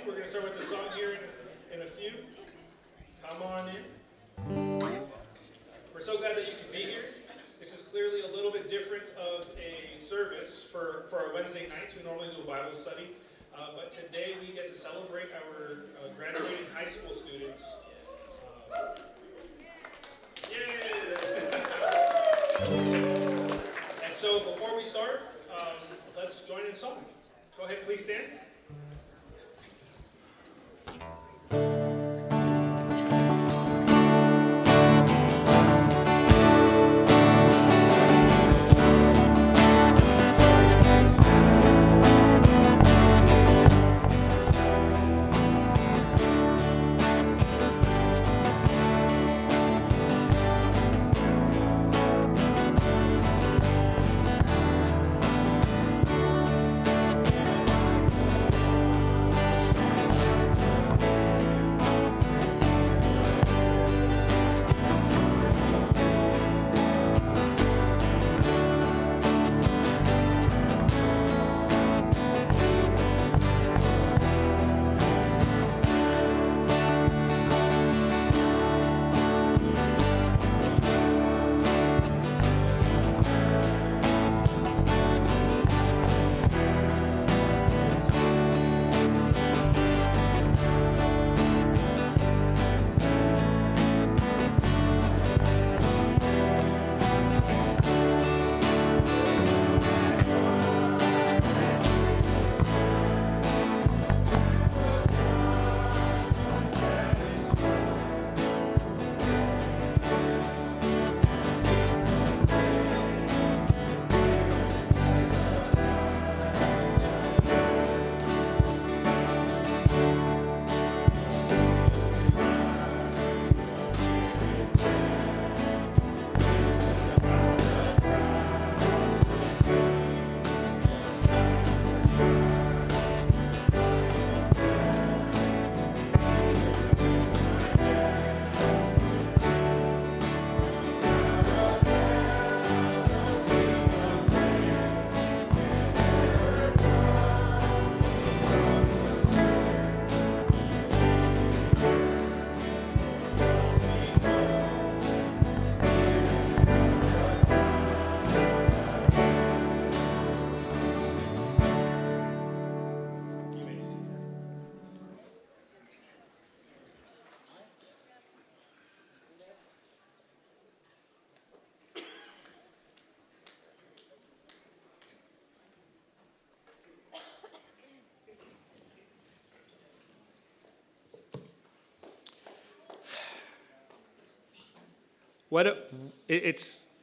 We're going to start with the song here in a few. Come on in. We're so glad that you can be here. This is clearly a little bit different of a service for our Wednesday nights. We normally do a Bible study. But today we get to celebrate our graduating high school students. And so before we start, let's join in song. Go ahead, please stand.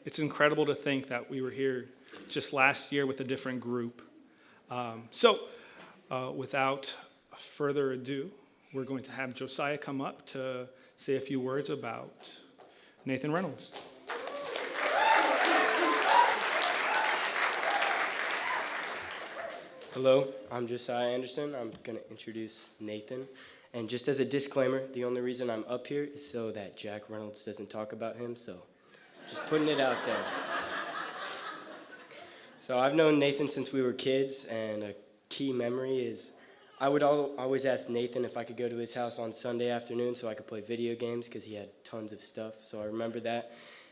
It's incredible to think that we were here just last year with a different group. Without further ado, we're going to have Josiah come up to say a few words about Nathan Reynolds. Hello, I'm Josiah Anderson. I'm going to introduce Nathan. And just as a disclaimer, the only reason I'm up here is so that Jack Reynolds doesn't talk about him, so just putting it out there. So I've known Nathan since we were kids, and a key memory is I would always ask Nathan if I could go to his house on Sunday afternoon so I could play video games because he had tons of stuff, so I remember that.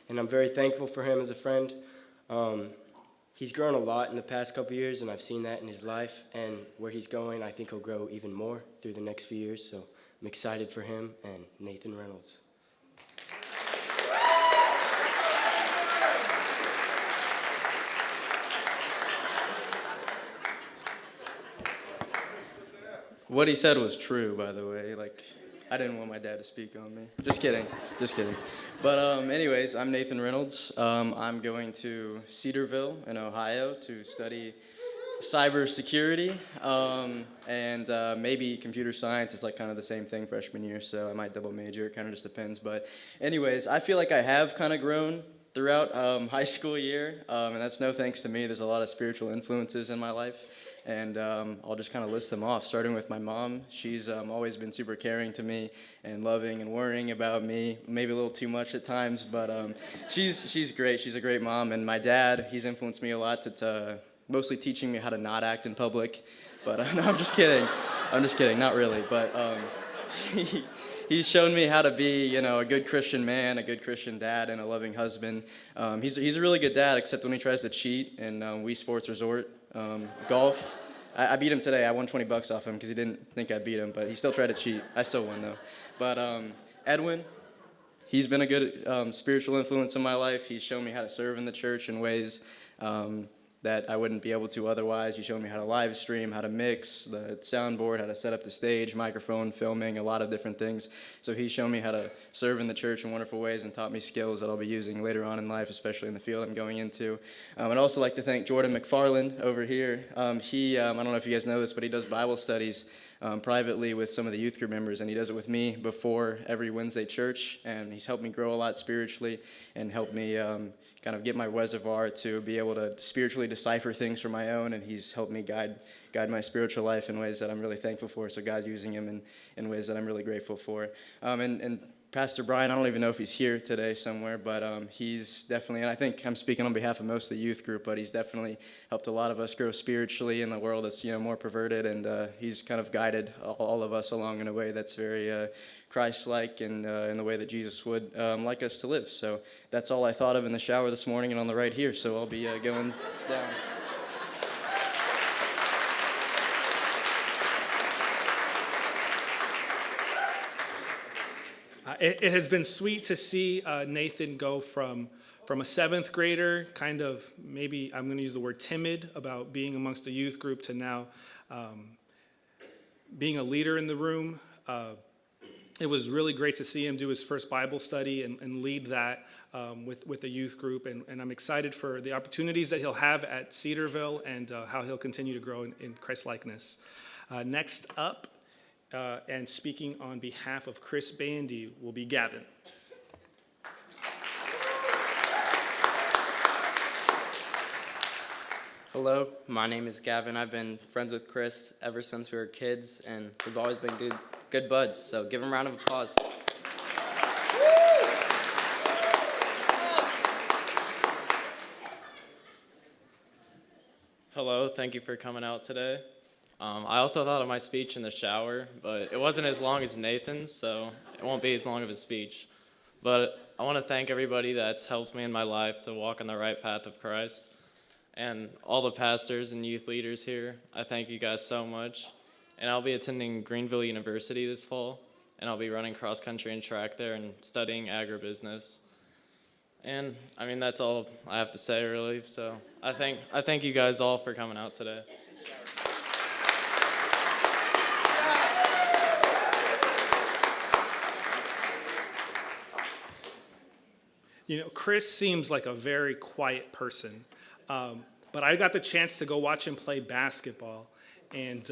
And I'm very thankful for him as a friend. He's grown a lot in the past couple years, and I've seen that in his life. And where he's going, I think he'll grow even more through the next few years. So I'm excited for him and Nathan Reynolds. What he said was true, by the way. I didn't want my dad to speak on me. Just kidding. But anyways, I'm Nathan Reynolds. I'm going to Cedarville in Ohio to study cybersecurity and maybe computer science is kind of the same thing freshman year, so I might double major. It kind of just depends. But anyways, I feel like I have kind of grown throughout high school year, and that's no thanks to me. There's a lot of spiritual influences in my life. And I'll just kind of list them off, starting with my mom. She's always been super caring to me and loving and worrying about me, maybe a little too much at times, but she's great. She's a great mom. And my dad, he's influenced me a lot to mostly teaching me how to not act in public. But no, I'm just kidding. Not really. But he's shown me how to be, a good Christian man, a good Christian dad, and a loving husband. He's a really good dad, except when he tries to cheat in Wii Sports Resort golf. I beat him today. I won $20 off him because he didn't think I beat him, but he still tried to cheat. I still won though. But Edwin, he's been a good spiritual influence in my life. He's shown me how to serve in the church in ways that I wouldn't be able to otherwise. He showed me how to live stream, how to mix the soundboard, how to set up the stage, microphone, filming, a lot of different things. So he's shown me how to serve in the church in wonderful ways and taught me skills that I'll be using later on in life, especially in the field I'm going into. I'd also like to thank Jordan McFarland over here. He, I don't know if you guys know this, but he does Bible studies privately with some of the youth group members, and he does it with me before every Wednesday church, and he's helped me grow a lot spiritually and helped me kind of get my reservoir to be able to spiritually decipher things for my own, and he's helped me guide my spiritual life in ways that I'm really thankful for. So God's using him in ways that I'm really grateful for. And Pastor Brian, I don't even know if he's here today somewhere, but he's definitely, and I think I'm speaking on behalf of most of the youth group, but he's definitely helped a lot of us grow spiritually in the world that's more perverted, and he's kind of guided all of us along in a way that's very Christ-like and in the way that Jesus would like us to live. So that's all I thought of in the shower this morning and on the right here, so I'll be going down. It has been sweet to see Nathan go from a seventh grader, kind of maybe, I'm going to use the word timid about being amongst a youth group, to now being a leader in the room. It was really great to see him do his first Bible study and lead that with the youth group. And I'm excited for the opportunities that he'll have at Cedarville and how he'll continue to grow in Christ-likeness. Next up, and speaking on behalf of Chris Bandy, will be Gavin. Hello, my name is Gavin. I've been friends with Chris ever since we were kids, and we've always been good buds. So give him a round of applause. Hello, thank you for coming out today. I also thought of my speech in the shower, but it wasn't as long as Nathan's, so it won't be as long of a speech. But I want to thank everybody that's helped me in my life to walk on the right path of Christ. And all the pastors and youth leaders here, I thank you guys so much. And I'll be attending Greenville University this fall, and I'll be running cross country and track there and studying agribusiness. And I mean, that's all I have to say really. So I thank you guys all for coming out today. You know, Chris seems like a very quiet person, but I got the chance to go watch him play basketball, and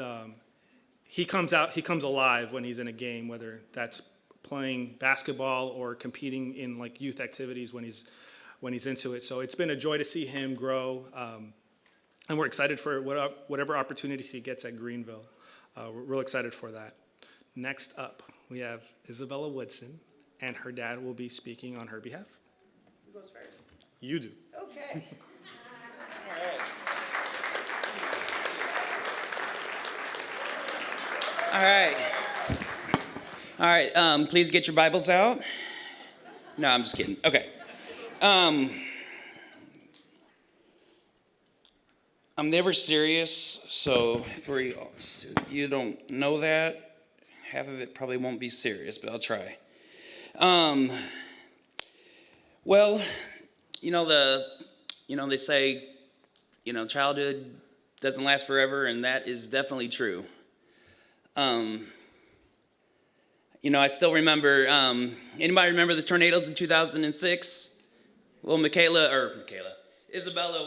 he comes alive when he's in a game, whether that's playing basketball or competing in like youth activities when he's into it. So it's been a joy to see him grow, and we're excited for whatever opportunities he gets at Greenville. We're real excited for that. Next up, we have Isabella Woodson, and her dad will be speaking on her behalf. Who goes first? You do. Okay. All right. Please get your Bibles out. No, I'm just kidding. Okay. I'm never serious, so for you don't know that, half of it probably won't be serious, but I'll try. Well, they say, childhood doesn't last forever, and that is definitely true. I still remember, anybody remember the tornadoes in 2006? Well, Isabella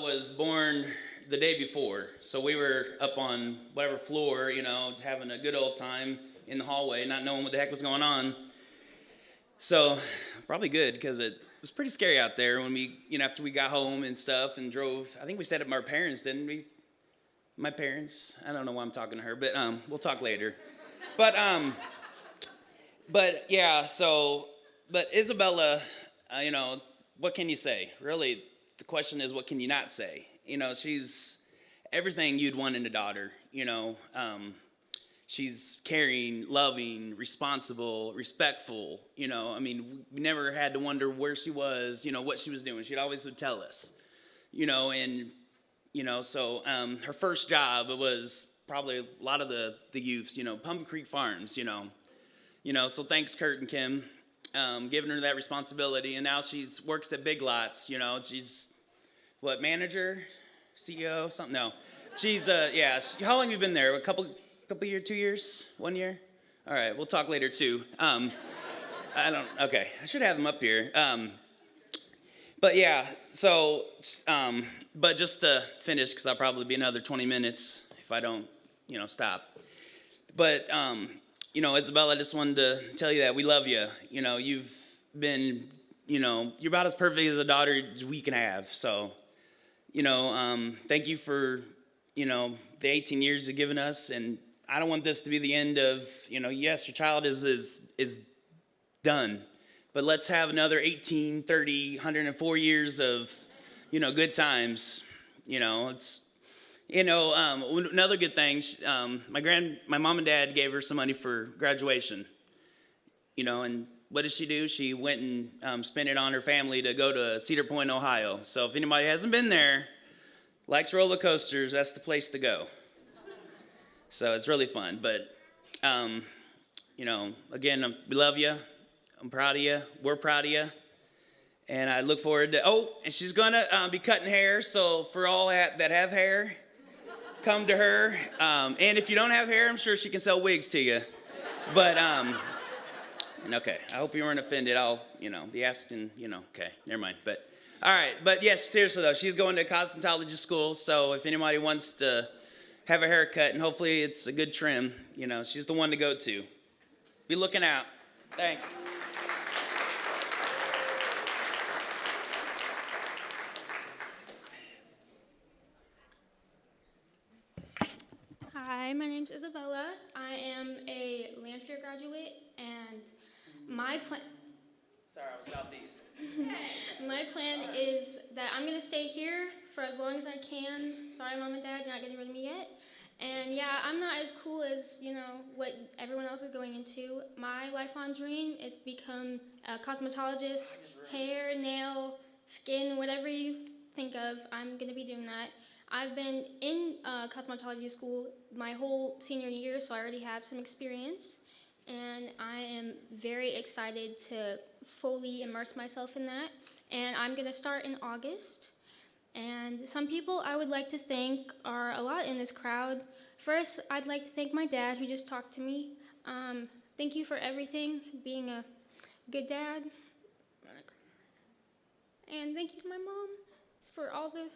was born the day before, so we were up on whatever floor, having a good old time in the hallway, not knowing what the heck was going on. So, probably good, because it was pretty scary out there when we, after we got home and stuff and drove. I think we stayed at my parents', didn't we? My parents. I don't know why I'm talking to her, but we'll talk later. But yeah, but Isabella, what can you say? Really, the question is, what can you not say? She's everything you'd want in a daughter. She's caring, loving, responsible, respectful. I mean, we never had to wonder where she was, what she was doing. She'd always would tell us, and so her first job was probably a lot of the youths, Pumpkin Creek Farms, so thanks Kurt and Kim, giving her that responsibility, and now she's works at Big Lots, she's what, manager, CEO, something? No, she's yeah. How long have you been there? A couple years, 2 years, 1 year? All right, we'll talk later too. Okay, I should have them up here. But yeah, so, but just to finish, because I'll probably be another 20 minutes if I don't, stop. But, Isabella, I just wanted to tell you that we love you. You've been, you're about as perfect as a daughter we can have. So, thank you for, the 18 years you've given us. And I don't want this to be the end of, yes, your child is done. But let's have another 18, 30, 104 years of, good times. It's, another good thing, my mom and dad gave her some money for graduation. And what did she do? She went and spent it on her family to go to Cedar Point, Ohio. So if anybody hasn't been there, likes roller coasters, that's the place to go. So it's really fun. But, again, we love you. I'm proud of you. We're proud of you. And I look forward to, and she's going to be cutting hair. So for all that have hair, come to her. And if you don't have hair, I'm sure she can sell wigs to you. But, okay, I hope you weren't offended. I'll, be asking, okay, never mind. But, all right. But yes, seriously though, she's going to cosmetology school. So if anybody wants to have a haircut, and hopefully it's a good trim, she's the one to go to. Be looking out. Thanks. Hi, my name's Isabella. I am a Lanphier graduate, and my plan. Sorry, I was southeast. My plan is that I'm gonna stay here for as long as I can. Sorry, Mom and Dad, you're not getting rid of me yet. And yeah, I'm not as cool as what everyone else is going into. My lifelong dream is to become a cosmetologist, hair, nail, skin, whatever you think of. I'm gonna be doing that. I've been in cosmetology school my whole senior year, so I already have some experience. And I am very excited to fully immerse myself in that. And I'm going to start in August. And some people I would like to thank are a lot in this crowd. First, I'd like to thank my dad who just talked to me. Thank you for everything, being a good dad. And thank you to my mom for all the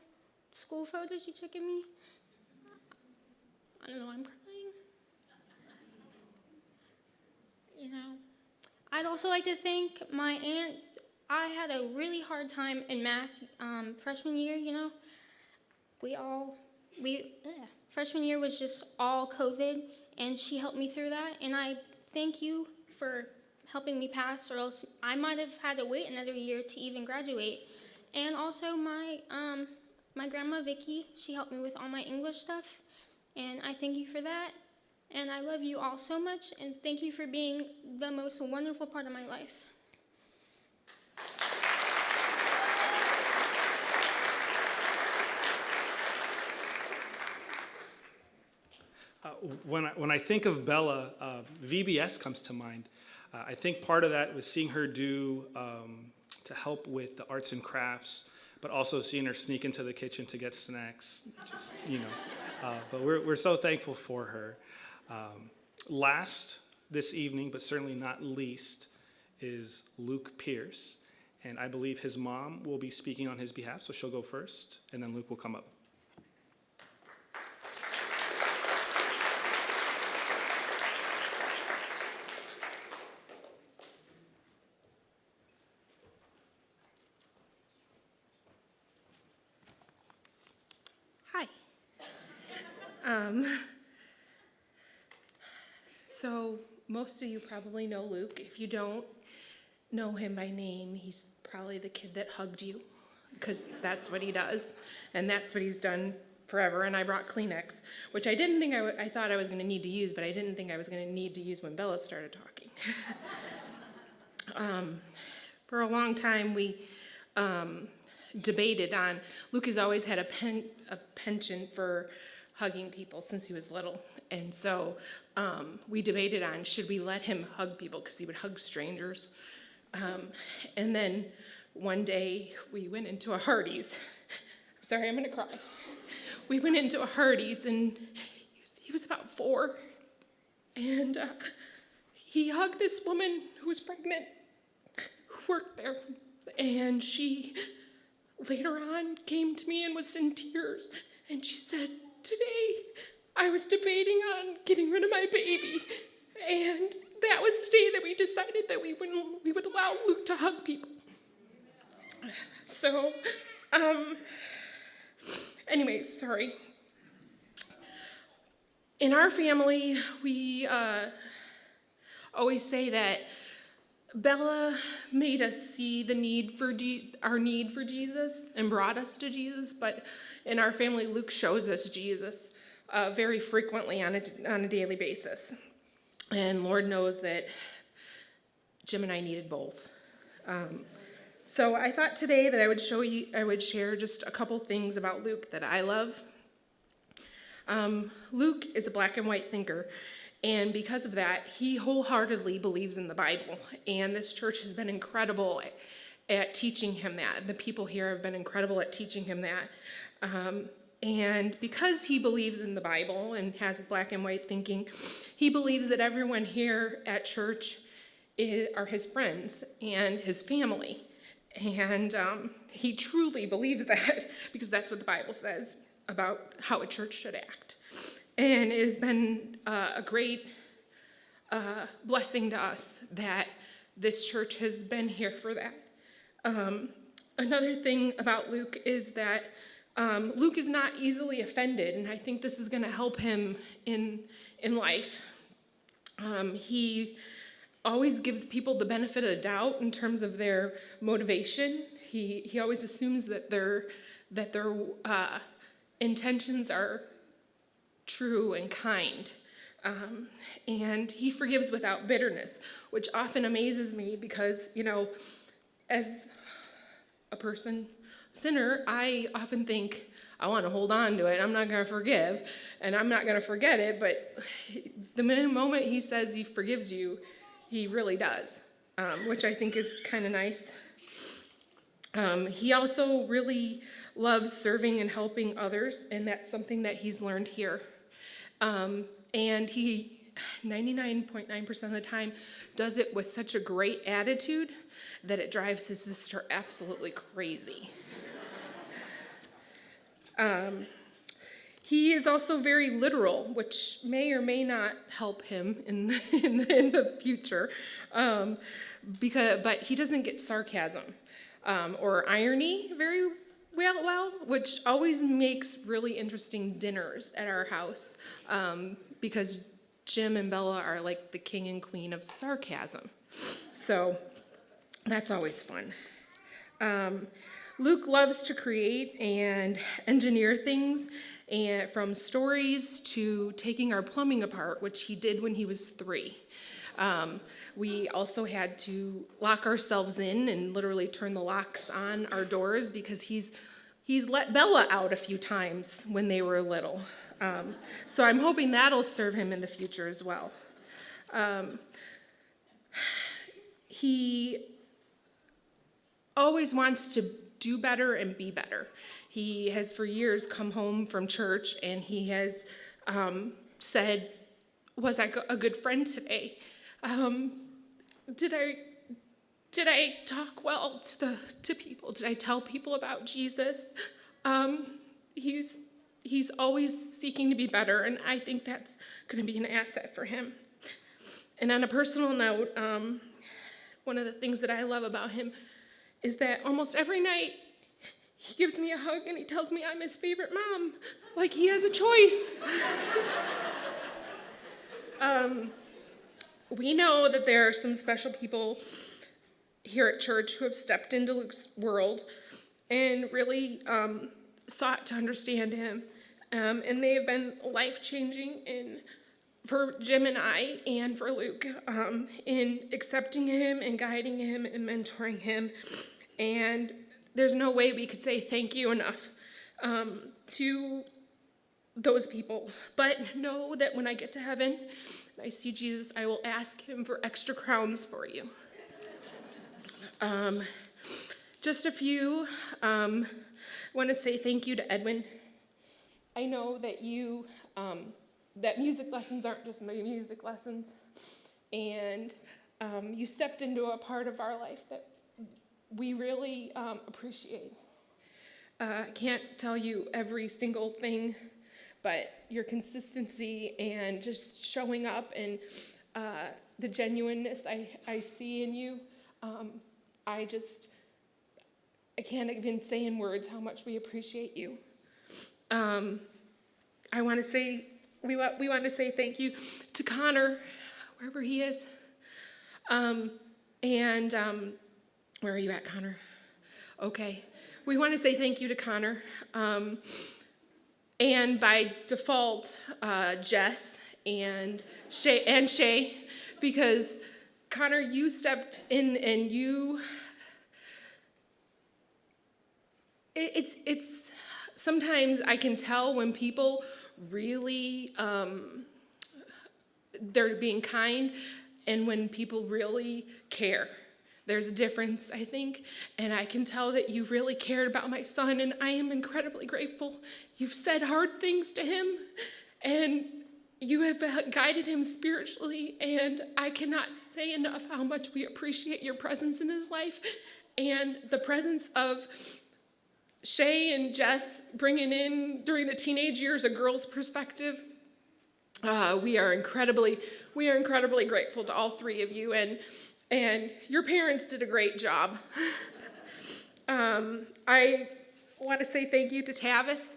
school photos you took of me. I don't know, I'm crying. I'd also like to thank my aunt. I had a really hard time in math freshman year, freshman year was just all COVID, and she helped me through that, and I thank you for helping me pass, or else I might have had to wait another year to even graduate. And also my grandma Vicky, she helped me with all my English stuff, and I thank you for that. And I love you all so much, and thank you for being the most wonderful part of my life. When I think of Bella, VBS comes to mind. I think part of that was seeing her do to help with the arts and crafts, but also seeing her sneak into the kitchen to get snacks. Just but we're so thankful for her. Last this evening, but certainly not least, is Luke Pierce, and I believe his mom will be speaking on his behalf, so she'll go first, and then Luke will come up. Hi. So most of you probably know Luke. If you don't know him by name, he's probably the kid that hugged you, because that's what he does, and that's what he's done forever, and I brought Kleenex, which I didn't think I thought I was going to need to use, but I didn't think I was going to need to use when Bella started talking. For a long time, we debated on, Luke has always had a penchant for hugging people since he was little, and so we debated on, should we let him hug people, because he would hug strangers. And then one day, we went into a Hardee's. I'm sorry, I'm going to cry. We went into a Hardee's, and he was about 4, and he hugged this woman who was pregnant, who worked there, and she later on came to me and was in tears, and she said, today I was debating on getting rid of my baby, and that was the day that we decided that we would allow Luke to hug people. So, anyways, sorry. In our family, we always say that Bella made us see the need for our need for Jesus and brought us to Jesus, but in our family, Luke shows us Jesus very frequently on a daily basis. And Lord knows that Jim and I needed both. So I thought today that I would share just a couple things about Luke that I love. Luke is a black and white thinker, and because of that, he wholeheartedly believes in the Bible, and this church has been incredible at teaching him that. The people here have been incredible at teaching him that. And because he believes in the Bible and has black and white thinking, he believes that everyone here at church are his friends and his family. And he truly believes that because that's what the Bible says about how a church should act. And it has been a great blessing to us that this church has been here for that. Another thing about Luke is that Luke is not easily offended, and I think this is going to help him in life. He always gives people the benefit of the doubt in terms of their motivation. He always assumes that their intentions are true and kind. And he forgives without bitterness, which often amazes me because, as a sinner, I often think, I want to hold on to it. I'm not going to forgive, and I'm not going to forget it, but the moment he says he forgives you, he really does, which I think is kind of nice. He also really loves serving and helping others, and that's something that he's learned here. And he, 99.9% of the time, does it with such a great attitude that it drives his sister absolutely crazy. He is also very literal, which may or may not help him in the future, but he doesn't get sarcasm or irony very well, which always makes really interesting dinners at our house, because Jim and Bella are like the king and queen of sarcasm. So that's always fun. Luke loves to create and engineer things, and from stories to taking our plumbing apart, which he did when he was 3. We also had to lock ourselves in and literally turn the locks on our doors because he's let Bella out a few times when they were little. So I'm hoping that'll serve him in the future as well. He always wants to do better and be better. He has for years come home from church and he has said, was I a good friend today? Did I talk well to people? Did I tell people about Jesus? He's always seeking to be better, and I think that's going to be an asset for him. And on a personal note, one of the things that I love about him is that almost every night he gives me a hug and he tells me I'm his favorite mom, like he has a choice. We know that there are some special people here at church who have stepped into Luke's world and really sought to understand him And they have been life-changing for Jim and I and for Luke in accepting him and guiding him and mentoring him. And there's no way we could say thank you enough to those people. But know that when I get to heaven and I see Jesus, I will ask him for extra crowns for you. Just a few. I want to say thank you to Edwin. I know that that music lessons aren't just my music lessons, and you stepped into a part of our life that we really appreciate. I can't tell you every single thing, but your consistency and just showing up and the genuineness I see in you, I can't even say in words how much we appreciate you. I want to say, we want to say thank you to Connor, wherever he is. Where are you at, Connor? Okay. We want to say thank you to Connor. And by default, Jess and Shay, because Connor, you stepped in and it's sometimes I can tell when people really, they're being kind and when people really care. There's a difference, I think, and I can tell that you really cared about my son, and I am incredibly grateful. You've said hard things to him, and you have guided him spiritually, and I cannot say enough how much we appreciate your presence in his life and the presence of Shay and Jess bringing in, during the teenage years, a girl's perspective. We are incredibly grateful to all three of you, and your parents did a great job. I want to say thank you to Tavis.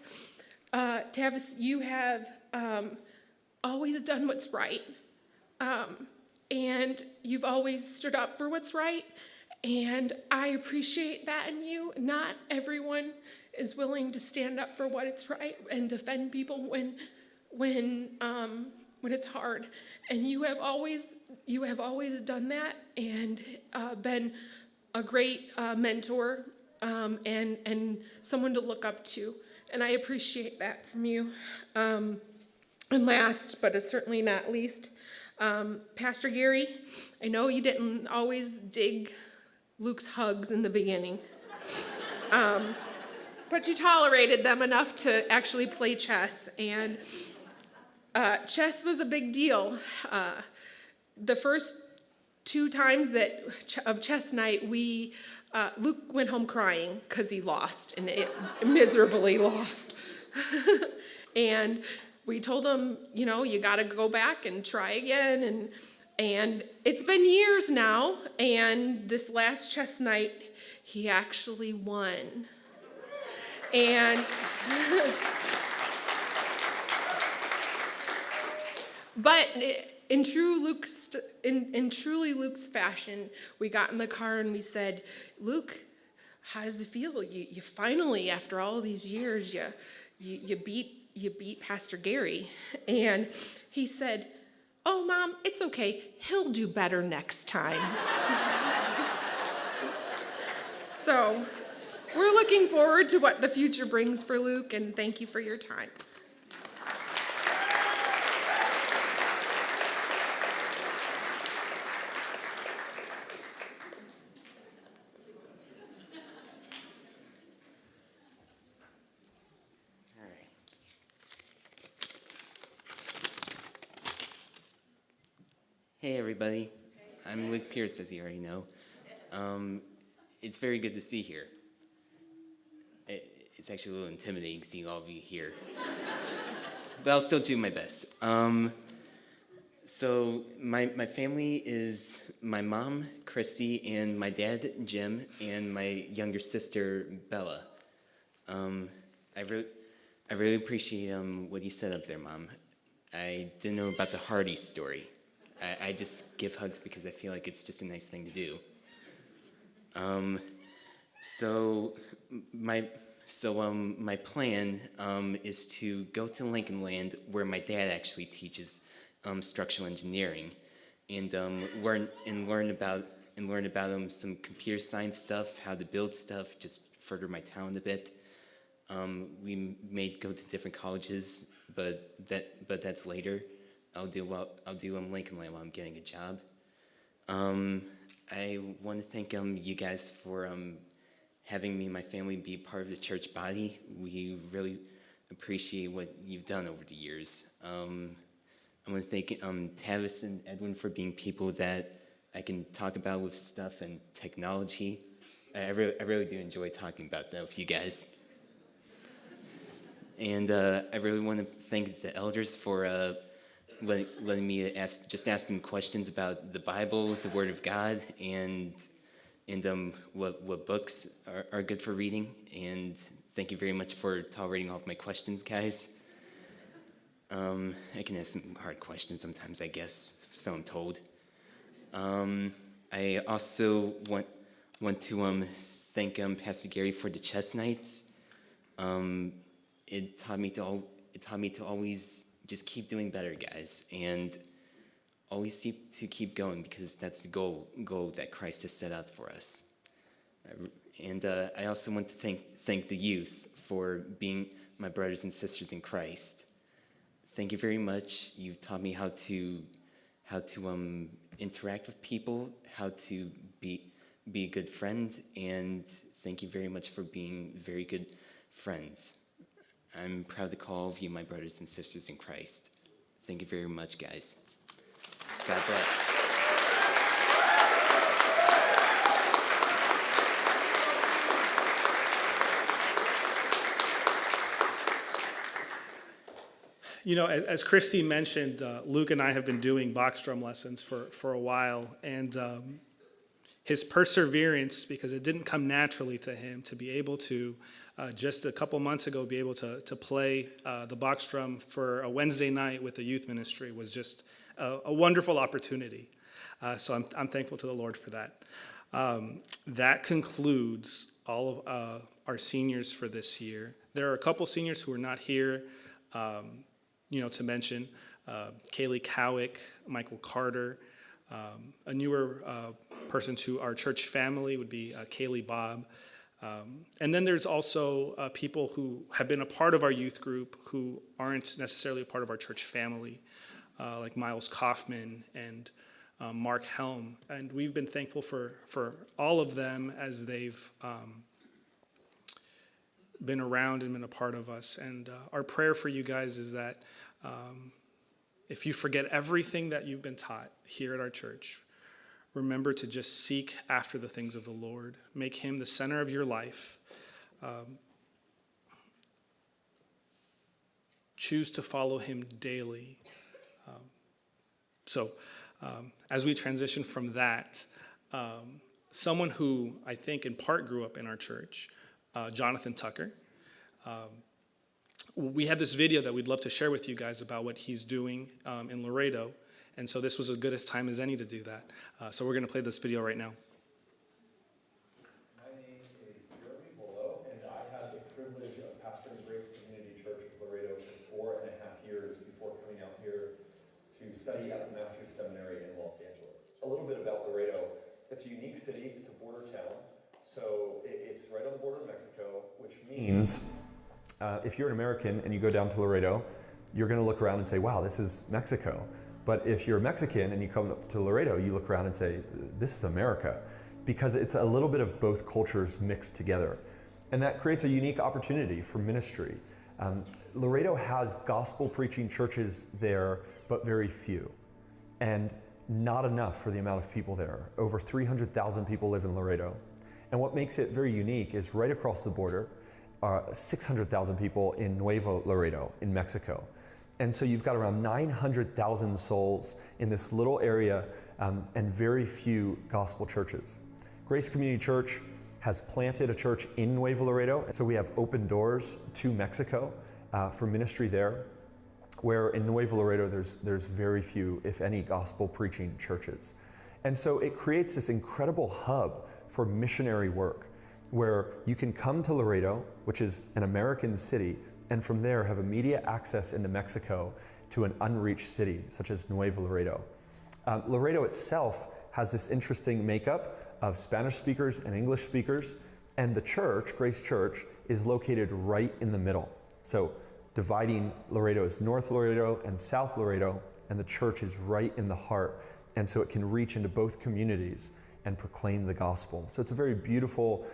Tavis, you have always done what's right, and you've always stood up for what's right, and I appreciate that in you. Not everyone is willing to stand up for what is right and defend people when it's hard. And you have always done that and been a great mentor and someone to look up to. And I appreciate that from you. And last, but certainly not least, Pastor Gary, I know you didn't always dig Luke's hugs in the beginning, but you tolerated them enough to actually play chess, and chess was a big deal. The first 2 times of chess night, Luke went home crying because he lost, and it miserably lost. And we told him, you got to go back and try again, and it's been years now, and this last chess night, he actually won. And but in truly Luke's fashion, we got in the car and we said, Luke, how does it feel? You finally, after all these years, you beat Pastor Gary. And he said, oh, Mom, it's okay. He'll do better next time. So we're looking forward to what the future brings for Luke, and thank you for your time. Hey everybody, I'm Luke Pierce, as you already know. It's very good to see here. It's actually a little intimidating seeing all of you here. But I'll still do my best. So my family is my mom, Christy, and my dad, Jim, and my younger sister, Bella. I really appreciate what you said up there, Mom. I didn't know about the Hardy story. I just give hugs because I feel like it's just a nice thing to do. So my My plan is to go to Lincoln Land, where my dad actually teaches structural engineering, and learn about some computer science stuff, how to build stuff, just further my talent a bit. We may go to different colleges, but that's later. I'll do Lincoln Land while I'm getting a job. I want to thank you guys for having me and my family be part of the church body. We really appreciate what you've done over the years. I want to thank Tavis and Edwin for being people that I can talk about with stuff and technology. I really do enjoy talking about that with you guys. And I really want to thank the elders for letting me ask them questions about the Bible, the Word of God, and what books are good for reading. And thank you very much for tolerating all of my questions, guys. I can ask some hard questions sometimes, I guess, so I'm told. I also want to thank Pastor Gary for the chess nights. It taught me to always just keep doing better, guys, and always keep going, because that's the goal that Christ has set out for us. And I also want to thank the youth for being my brothers and sisters in Christ. Thank you very much. You've taught me how to interact with people, how to be a good friend, and thank you very much for being very good friends. I'm proud to call all of you my brothers and sisters in Christ. Thank you very much, guys. God bless. You know, as Christy mentioned, Luke and I have been doing box drum lessons for a while, and his perseverance, because it didn't come naturally to him to be able to, just a couple months ago, be able to play the box drum for a Wednesday night with the youth ministry was just a wonderful opportunity. So I'm thankful to the Lord for that. That concludes all of our seniors for this year. There are a couple seniors who are not here, to mention. Kaylee Cowick, Michael Carter. A newer person to our church family would be Kaylee Bobb. And then there's also people who have been a part of our youth group who aren't necessarily a part of our church family, like Miles Kaufman and Mark Helm. And we've been thankful for all of them as they've been around and been a part of us. And our prayer for you guys is that if you forget everything that you've been taught here at our church, remember to just seek after the things of the Lord. Make him the center of your life. Choose to follow him daily. So as we transition from that, someone who I think in part grew up in our church, Jonathan Tucker. We have this video that we'd love to share with you guys about what he's doing in Laredo. And so this was as good a time as any to do that. So we're going to play this video right now. My name is Jeremy Bolo, and I had the privilege of pastoring Grace Community Church of Laredo for 4.5 years before coming out here to study at the Master's Seminary in Los Angeles. A little bit about Laredo. It's a unique city. It's a border town. So it's right on the border of Mexico, which means if you're an American and you go down to Laredo, you're going to look around and say, wow, this is Mexico. But if you're Mexican and you come up to Laredo, you look around and say, this is America, because it's a little bit of both cultures mixed together. And that creates a unique opportunity for ministry. Laredo has gospel preaching churches there, but very few. And not enough for the amount of people there. Over 300,000 people live in Laredo. And what makes it very unique is right across the border, 600,000 people in Nuevo Laredo in Mexico. And so you've got around 900,000 souls in this little area and very few gospel churches. Grace Community Church has planted a church in Nuevo Laredo. So we have open doors to Mexico for ministry there, where in Nuevo Laredo there's very few, if any, gospel preaching churches. And so it creates this incredible hub for missionary work. where you can come to Laredo, which is an American city, and from there have immediate access into Mexico to an unreached city, such as Nuevo Laredo. Laredo itself has this interesting makeup of Spanish speakers and English speakers, and the church, Grace Church, is located right in the middle. So dividing Laredo is North Laredo and South Laredo, and the church is right in the heart. And so it can reach into both communities and proclaim the gospel. So it's a very beautiful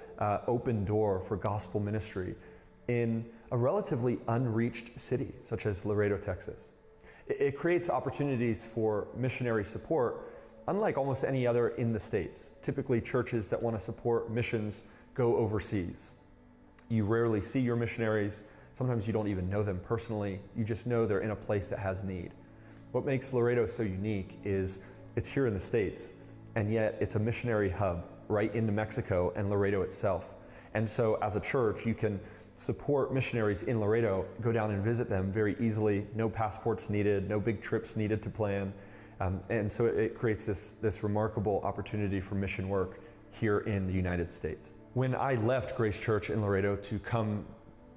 open door for gospel ministry in a relatively unreached city, such as Laredo, Texas. It creates opportunities for missionary support, unlike almost any other in the States. Typically, churches that want to support missions go overseas. You rarely see your missionaries. Sometimes you don't even know them personally. You just know they're in a place that has need. What makes Laredo so unique is it's here in the States, and yet it's a missionary hub right into Mexico and Laredo itself. And so as a church, you can support missionaries in Laredo, go down and visit them very easily, no passports needed, no big trips needed to plan. And so it creates this remarkable opportunity for mission work here in the United States. When I left Grace Church in Laredo to come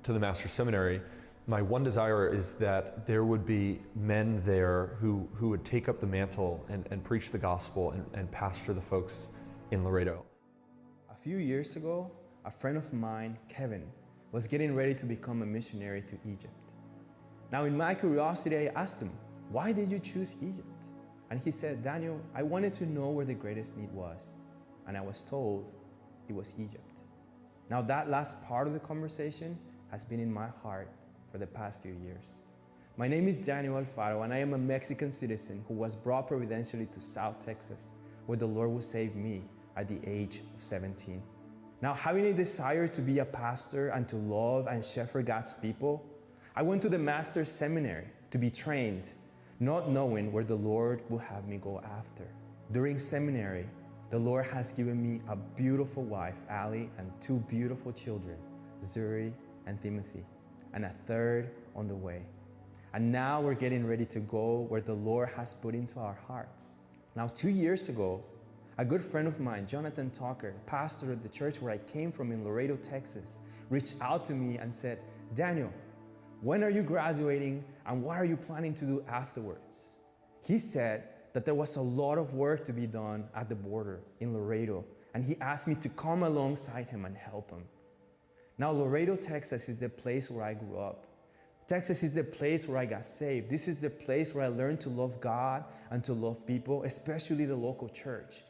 to the Master's Seminary, my one desire is that there would be men there who would take up the mantle and preach the gospel and pastor the folks in Laredo. A few years ago, a friend of mine, Kevin, was getting ready to become a missionary to Egypt. Now, in my curiosity, I asked him, "Why did you choose Egypt?" And he said, "Daniel, I wanted to know where the greatest need was." And I was told it was Egypt. Now, that last part of the conversation has been in my heart for the past few years. My name is Daniel Alfaro, and I am a Mexican citizen who was brought providentially to South Texas, where the Lord would save me at the age of 17. Now, having a desire to be a pastor and to love and shepherd God's people, I went to the Master's Seminary to be trained, not knowing where the Lord will have me go after. During seminary, the Lord has given me a beautiful wife, Allie, and two beautiful children, Zuri and Timothy, and a third on the way. And now we're getting ready to go where the Lord has put into our hearts. Now, 2 years ago, a good friend of mine, Jonathan Tucker, pastor at the church where I came from in Laredo, Texas, reached out to me and said, "Daniel, when are you graduating and what are you planning to do afterwards?" He said that there was a lot of work to be done at the border in Laredo, and he asked me to come alongside him and help him. Now, Laredo, Texas is the place where I grew up. Texas is the place where I got saved. This is the place where I learned to love God and to love people, especially the local church.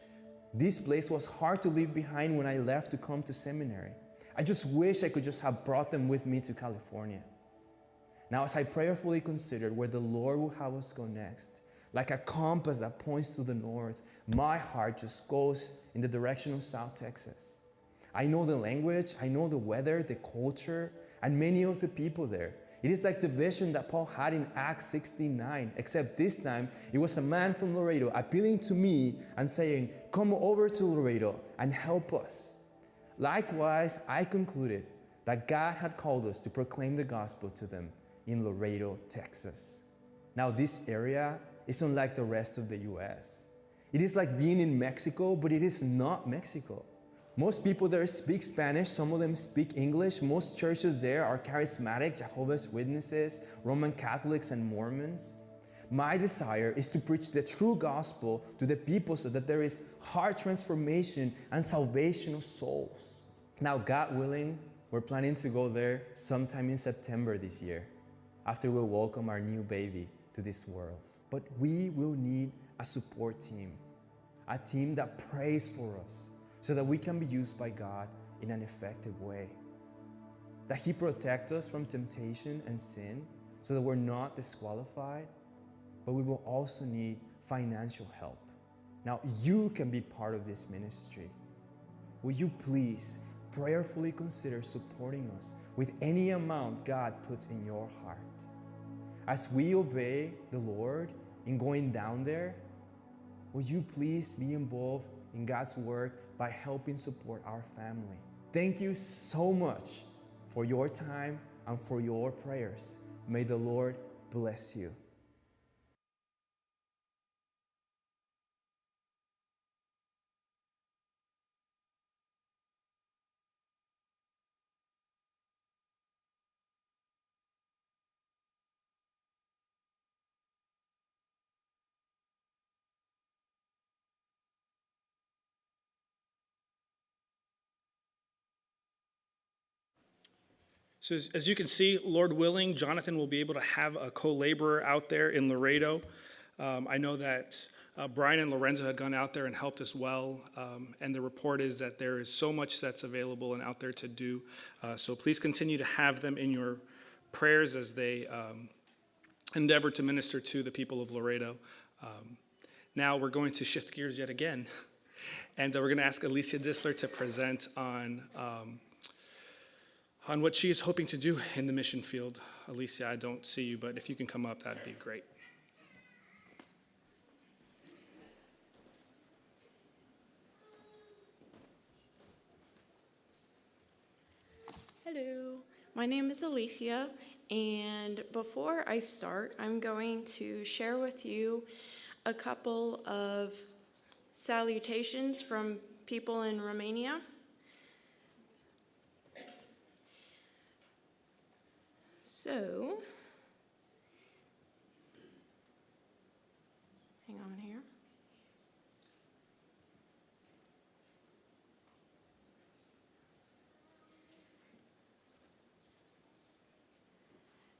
This place was hard to leave behind when I left to come to seminary. I just wish I could just have brought them with me to California. Now, as I prayerfully considered where the Lord will have us go next, like a compass that points to the north, my heart just goes in the direction of South Texas. I know the language, I know the weather, the culture, and many of the people there. It is like the vision that Paul had in Acts 16:9, except this time it was a man from Laredo appealing to me and saying, "Come over to Laredo and help us." Likewise, I concluded that God had called us to proclaim the gospel to them in Laredo, Texas. Now, this area is unlike the rest of the US. It is like being in Mexico, but it is not Mexico. Most people there speak Spanish, some of them speak English. Most churches there are charismatic, Jehovah's Witnesses, Roman Catholics, and Mormons. My desire is to preach the true gospel to the people so that there is heart transformation and salvation of souls. Now, God willing, we're planning to go there sometime in September this year, after we welcome our new baby to this world. But we will need a support team, a team that prays for us, so that we can be used by God in an effective way. That He protect us from temptation and sin so that we're not disqualified, but we will also need financial help. Now, you can be part of this ministry. Will you please prayerfully consider supporting us with any amount God puts in your heart? As we obey the Lord in going down there, would you please be involved in God's work by helping support our family? Thank you so much for your time and for your prayers. May the Lord bless you. So as you can see, Lord willing, Jonathan will be able to have a co-laborer out there in Laredo. I know that Brian and Lorenzo had gone out there and helped as well, and the report is that there is so much that's available and out there to do. So please continue to have them in your prayers as they endeavor to minister to the people of Laredo. Now we're going to shift gears yet again, and we're going to ask Alicia Disler to present on what she is hoping to do in the mission field. Alicia, I don't see you, but if you can come up, that'd be great. Hello, my name is Alicia, and before I start, I'm going to share with you a couple of salutations from people in Romania. So, hang on here.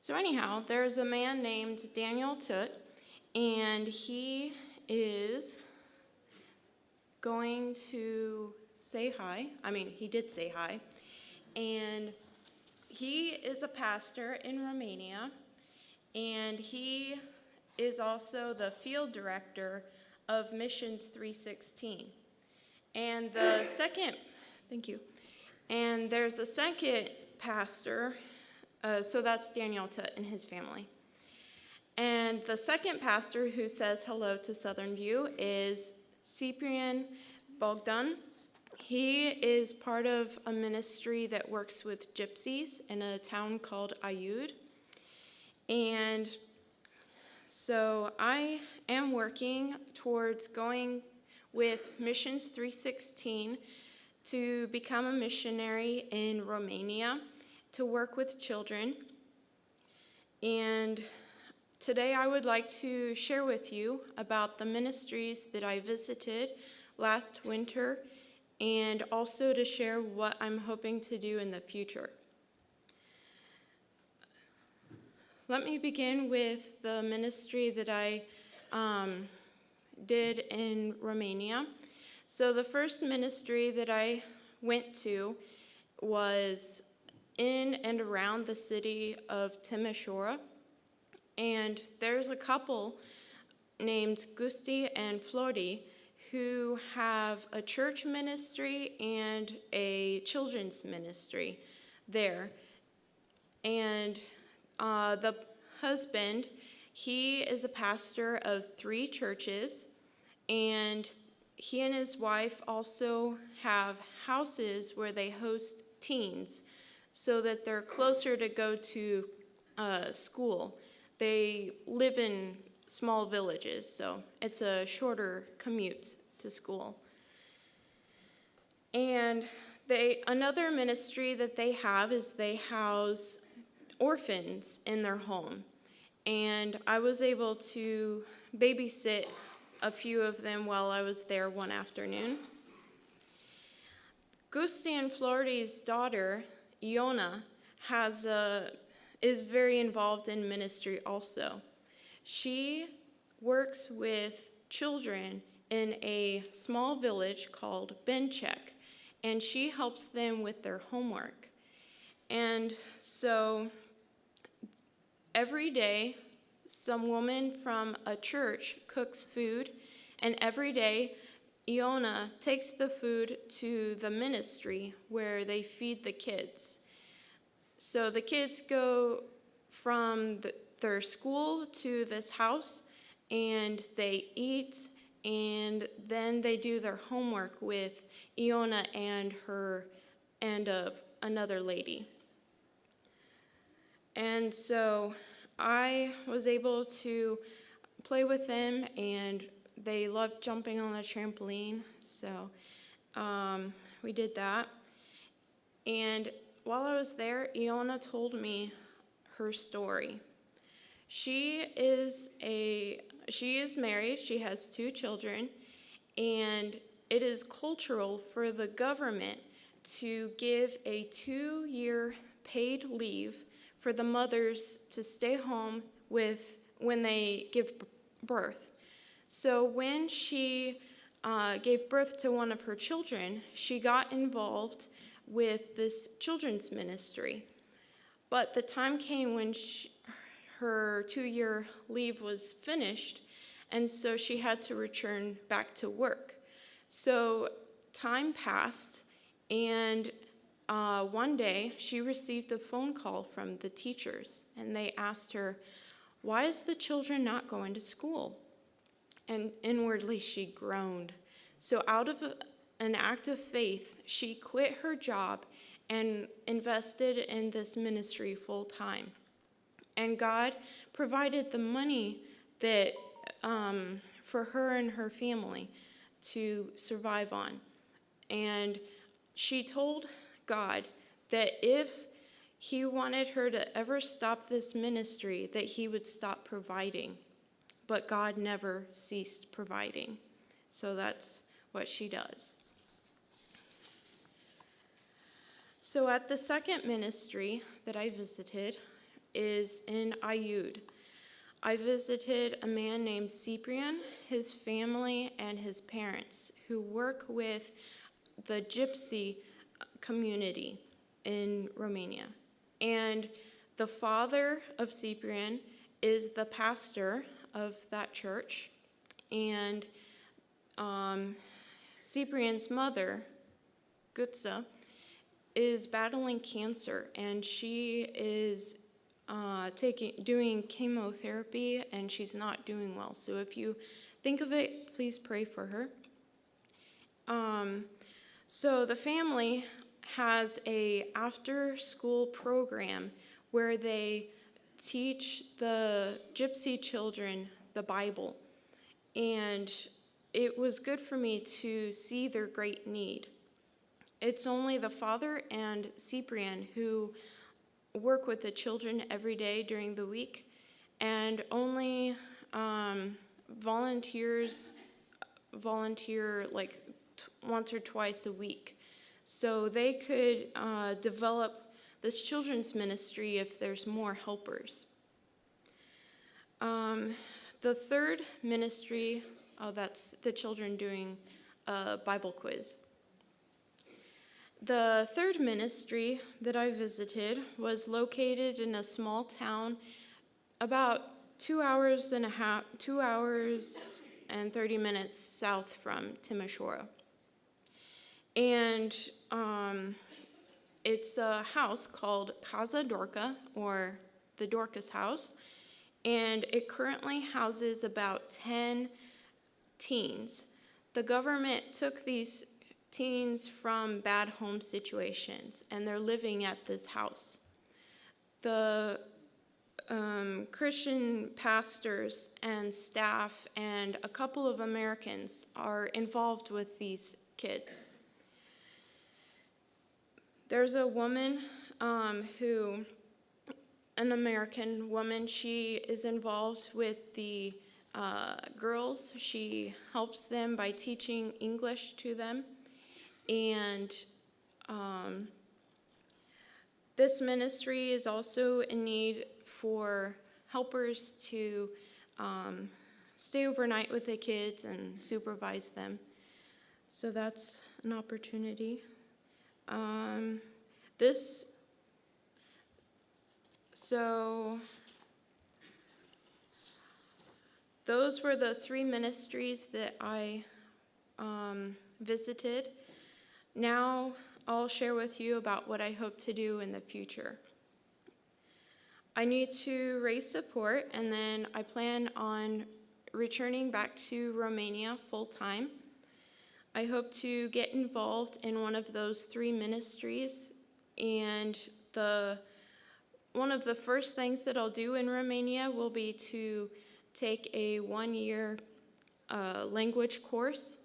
So anyhow, there's a man named Daniel Tut, and he is going to say hi. I mean, he did say hi. And he is a pastor in Romania, and he is also the field director of Missions 316. And the second, thank you, and there's a second pastor, so that's Daniel Tut and his family. And the second pastor who says hello to Southern View is Cyprian Bogdan. He is part of a ministry that works with gypsies in a town called Aiud. And so I am working towards going with Missions 316 to become a missionary in Romania to work with children. And today I would like to share with you about the ministries that I visited last winter, and also to share what I'm hoping to do in the future. Let me begin with the ministry that I did in Romania. So the first ministry that I went to was in and around the city of Timișoara, and there's a couple named Gusti and Flori who have a church ministry and a children's ministry there. And the husband, he is a pastor of 3 churches, and he and his wife also have houses where they host teens so that they're closer to go to school. They live in small villages, so it's a shorter commute to school. And another ministry that they have is they house orphans in their home. And I was able to babysit a few of them while I was there one afternoon. Gusti and Flori's daughter, Iona, is very involved in ministry also. She works with children in a small village called Benchek, and she helps them with their homework. And so every day, some woman from a church cooks food, and every day, Iona takes the food to the ministry where they feed the kids. So the kids go from their school to this house, and they eat, and then they do their homework with Iona and another lady. And so I was able to play with them, and they loved jumping on the trampoline, so we did that. And while I was there, Iona told me her story. She is married, she has 2 children, and it is cultural for the government to give a 2-year paid leave for the mothers to stay home when they give birth. So when she gave birth to one of her children, she got involved with this children's ministry. But the time came when her 2-year leave was finished, and so she had to return back to work. So time passed, and one day she received a phone call from the teachers, and they asked her, "Why is the children not going to school?" And inwardly she groaned. So out of an act of faith, she quit her job and invested in this ministry full time. And God provided the money that for her and her family to survive on. And she told God that if he wanted her to ever stop this ministry, that he would stop providing. But God never ceased providing. So that's what she does. So at the second ministry that I visited is in Ayud. I visited a man named Cyprian, his family, and his parents who work with the Gypsy community in Romania. And the father of Cyprian is the pastor of that church. And Cyprian's mother, Gutsa, is battling cancer, and she is doing chemotherapy, and she's not doing well. So if you think of it, please pray for her. So the family has a after-school program where they teach the Gypsy children the Bible, and it was good for me to see their great need. It's only the father and Cyprian who work with the children every day during the week, and only volunteers volunteer like once or twice a week. So they could develop this children's ministry if there's more helpers. The third ministry, that's the children doing a Bible quiz. The third ministry that I visited was located in a small town about 2 hours and 30 minutes south from Timișoara. And it's a house called Casa Dorca, or the Dorcas House, and it currently houses about 10 teens. The government took these teens from bad home situations, and they're living at this house. The Christian pastors and staff and a couple of Americans are involved with these kids. There's a woman an American woman, she is involved with the girls. She helps them by teaching English to them. And this ministry is also in need for helpers to stay overnight with the kids and supervise them. So that's an opportunity. Those were the 3 ministries that I visited. Now I'll share with you about what I hope to do in the future. I need to raise support, and then I plan on returning back to Romania full-time. I hope to get involved in one of those 3 ministries, and one of the first things that I'll do in Romania will be to take a 1-year language course.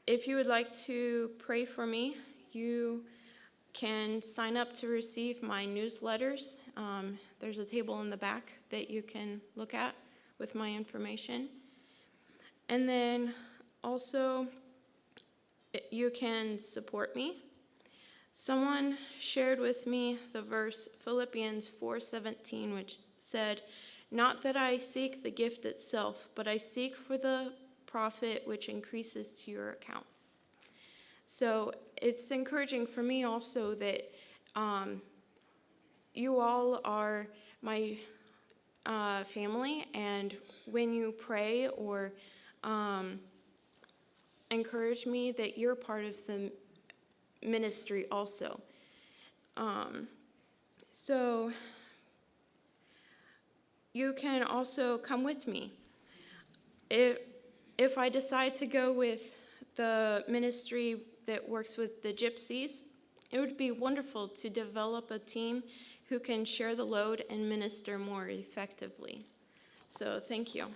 If you would like to pray for me, you can sign up to receive my newsletters. There's a table in the back that you can look at with my information. And then also, you can support me. Someone shared with me the verse Philippians 4:17, which said, "Not that I seek the gift itself, but I seek for the profit which increases to your account." So it's encouraging for me also that you all are my family, and when you pray or encourage me, that you're part of the ministry also. So you can also come with me. If I decide to go with the ministry that works with the gypsies, it would be wonderful to develop a team who can share the load and minister more effectively. So thank you.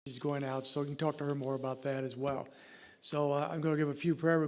She's going out, so you can talk to her more about that as well. So I'm going to give a few prayer